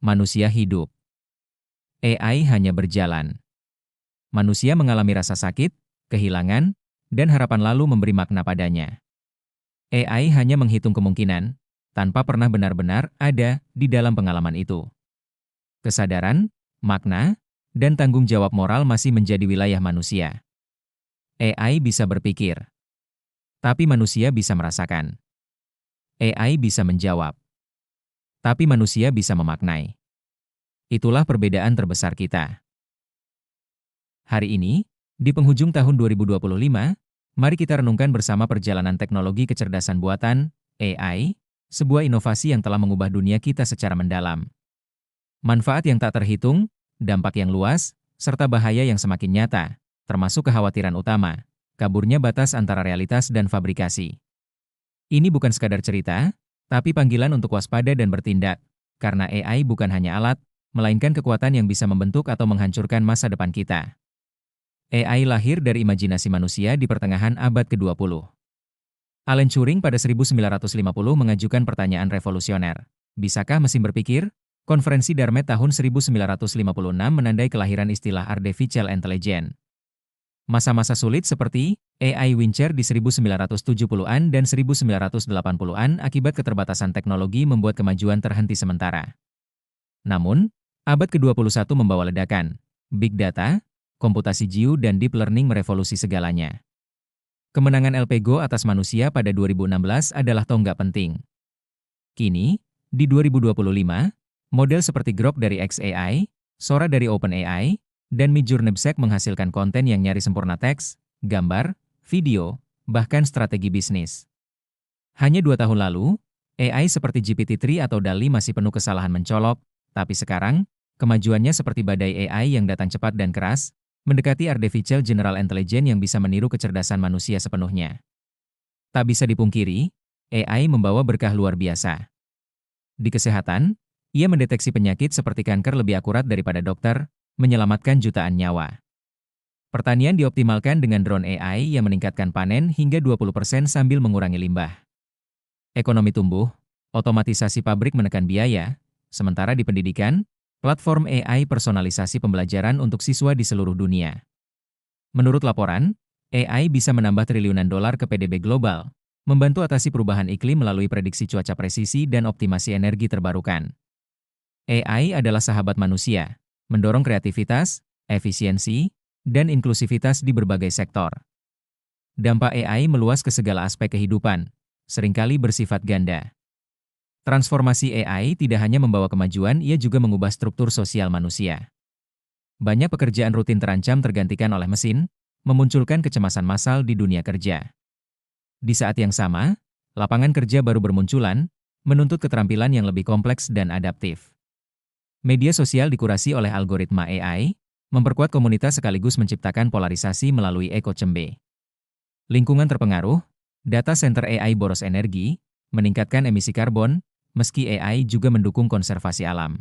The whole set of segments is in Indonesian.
Manusia hidup. AI hanya berjalan. Manusia mengalami rasa sakit, kehilangan, dan harapan lalu memberi makna padanya. AI hanya menghitung kemungkinan, tanpa pernah benar-benar ada di dalam pengalaman itu. Kesadaran, makna, dan tanggung jawab moral masih menjadi wilayah manusia. AI bisa berpikir, tapi manusia bisa merasakan. AI bisa menjawab, tapi manusia bisa memaknai. Itulah perbedaan terbesar kita. Hari ini, di penghujung tahun 2025, mari kita renungkan bersama perjalanan teknologi kecerdasan buatan, AI, sebuah inovasi yang telah mengubah dunia kita secara mendalam. Manfaat yang tak terhitung, dampak yang luas, serta bahaya yang semakin nyata, termasuk kekhawatiran utama, kaburnya batas antara realitas dan fabrikasi. Ini bukan sekadar cerita, tapi panggilan untuk waspada dan bertindak, karena AI bukan hanya alat, melainkan kekuatan yang bisa membentuk atau menghancurkan masa depan kita. AI lahir dari imajinasi manusia di pertengahan abad ke-20. Alan Turing pada 1950 mengajukan pertanyaan revolusioner. Bisakah mesin berpikir? Konferensi Dartmouth tahun 1956 menandai kelahiran istilah Artificial Intelligence. Masa-masa sulit seperti AI Wincher di 1970-an dan 1980-an akibat keterbatasan teknologi membuat kemajuan terhenti sementara. Namun, abad ke-21 membawa ledakan. Big Data, komputasi GPU dan Deep Learning merevolusi segalanya. Kemenangan AlphaGo atas manusia pada 2016 adalah tonggak penting. Kini, di 2025, model seperti Grok dari xAI, Sora dari OpenAI, dan Midjourney menghasilkan konten yang nyaris sempurna teks, gambar, video, bahkan strategi bisnis. Hanya 2 tahun lalu, AI seperti GPT-3 atau DALL-E masih penuh kesalahan mencolok, tapi sekarang, kemajuannya seperti badai AI yang datang cepat dan keras, mendekati Artificial General Intelligence yang bisa meniru kecerdasan manusia sepenuhnya. Tak bisa dipungkiri, AI membawa berkah luar biasa. Di kesehatan, ia mendeteksi penyakit seperti kanker lebih akurat daripada dokter, menyelamatkan jutaan nyawa. Pertanian dioptimalkan dengan drone AI yang meningkatkan panen hingga 20% sambil mengurangi limbah. Ekonomi tumbuh, otomatisasi pabrik menekan biaya, sementara di pendidikan, platform AI personalisasi pembelajaran untuk siswa di seluruh dunia. Menurut laporan, AI bisa menambah triliunan dolar ke PDB global, membantu atasi perubahan iklim melalui prediksi cuaca presisi dan optimasi energi terbarukan. AI adalah sahabat manusia, mendorong kreativitas, efisiensi, dan inklusivitas di berbagai sektor. Dampak AI meluas ke segala aspek kehidupan, seringkali bersifat ganda. Transformasi AI tidak hanya membawa kemajuan, ia juga mengubah struktur sosial manusia. Banyak pekerjaan rutin terancam tergantikan oleh mesin, memunculkan kecemasan massal di dunia kerja. Di saat yang sama, lapangan kerja baru bermunculan, menuntut keterampilan yang lebih kompleks dan adaptif. Media sosial dikurasi oleh algoritma AI, memperkuat komunitas sekaligus menciptakan polarisasi melalui echo chamber. Lingkungan terpengaruh, data center AI boros energi, meningkatkan emisi karbon, meski AI juga mendukung konservasi alam.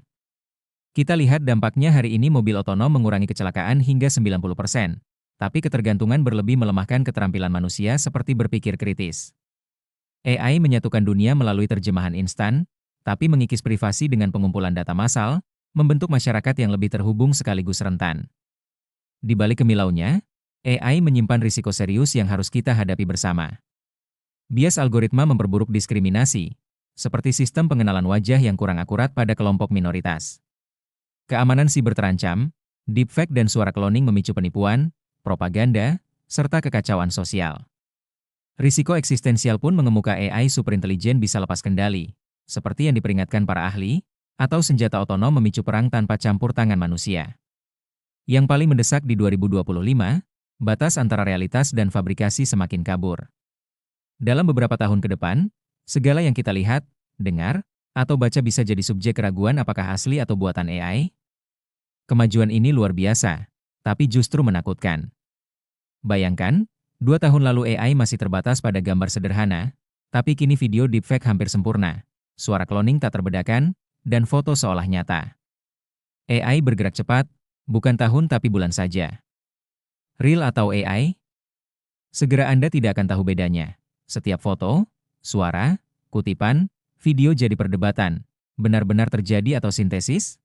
Kita lihat dampaknya hari ini mobil otonom mengurangi kecelakaan hingga 90%, tapi ketergantungan berlebih melemahkan keterampilan manusia seperti berpikir kritis. AI menyatukan dunia melalui terjemahan instan, tapi mengikis privasi dengan pengumpulan data massal, membentuk masyarakat yang lebih terhubung sekaligus rentan. Di balik kemilaunya, AI menyimpan risiko serius yang harus kita hadapi bersama. Bias algoritma memperburuk diskriminasi, seperti sistem pengenalan wajah yang kurang akurat pada kelompok minoritas. Keamanan siber terancam, deepfake dan suara cloning memicu penipuan, propaganda, serta kekacauan sosial. Risiko eksistensial pun mengemuka AI superintelijen bisa lepas kendali, seperti yang diperingatkan para ahli, atau senjata otonom memicu perang tanpa campur tangan manusia. Yang paling mendesak di 2025, batas antara realitas dan fabrikasi semakin kabur. Dalam beberapa tahun ke depan, segala yang kita lihat, dengar, atau baca bisa jadi subjek keraguan apakah asli atau buatan AI. Kemajuan ini luar biasa, tapi justru menakutkan. Bayangkan, 2 tahun lalu AI masih terbatas pada gambar sederhana, tapi kini video deepfake hampir sempurna, suara cloning tak terbedakan, dan foto seolah nyata. AI bergerak cepat, bukan tahun tapi bulan saja. Real atau AI? Segera Anda tidak akan tahu bedanya. Setiap foto, suara, kutipan, video jadi perdebatan, benar-benar terjadi atau sintesis?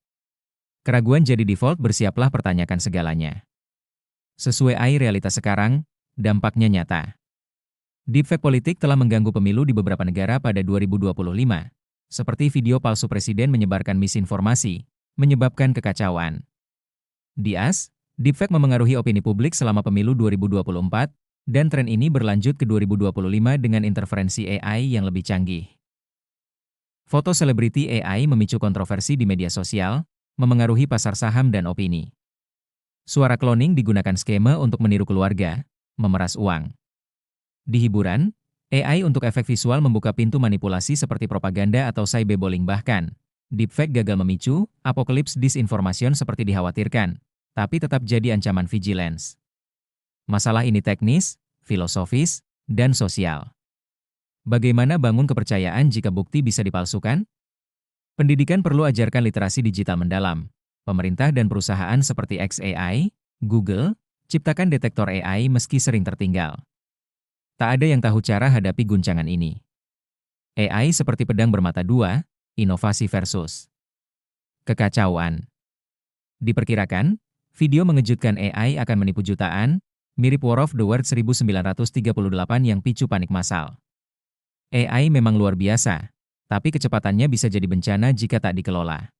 Keraguan jadi default, bersiaplah pertanyakan segalanya. Sesuai realitas sekarang, dampaknya nyata. Deepfake politik telah mengganggu pemilu di beberapa negara pada 2025, seperti video palsu presiden menyebarkan misinformasi, menyebabkan kekacauan. Di AS, deepfake memengaruhi opini publik selama pemilu 2024, dan tren ini berlanjut ke 2025 dengan interferensi AI yang lebih canggih. Foto selebriti AI memicu kontroversi di media sosial, memengaruhi pasar saham dan opini. Suara cloning digunakan skema untuk meniru keluarga, memeras uang. Di hiburan, AI untuk efek visual membuka pintu manipulasi seperti propaganda atau cyberbullying. Bahkan, deepfake gagal memicu apokalips disinformation seperti dikhawatirkan, tapi tetap jadi ancaman vigilance. Masalah ini teknis, filosofis, dan sosial. Bagaimana bangun kepercayaan jika bukti bisa dipalsukan? Pendidikan perlu ajarkan literasi digital mendalam. Pemerintah dan perusahaan seperti xAI, Google, ciptakan detektor AI meski sering tertinggal. Tak ada yang tahu cara hadapi guncangan ini. AI seperti pedang bermata dua, inovasi versus kekacauan. Diperkirakan, video mengejutkan AI akan menipu jutaan, mirip War of the Worlds 1938 yang picu panik massal. AI memang luar biasa, tapi kecepatannya bisa jadi bencana jika tak dikelola.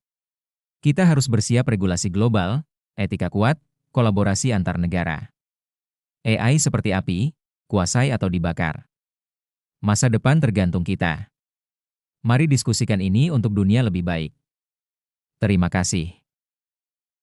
Kita harus bersiap regulasi global, etika kuat, kolaborasi antar negara. AI seperti api, kuasai atau dibakar. Masa depan tergantung kita. Mari diskusikan ini untuk dunia lebih baik. Terima kasih.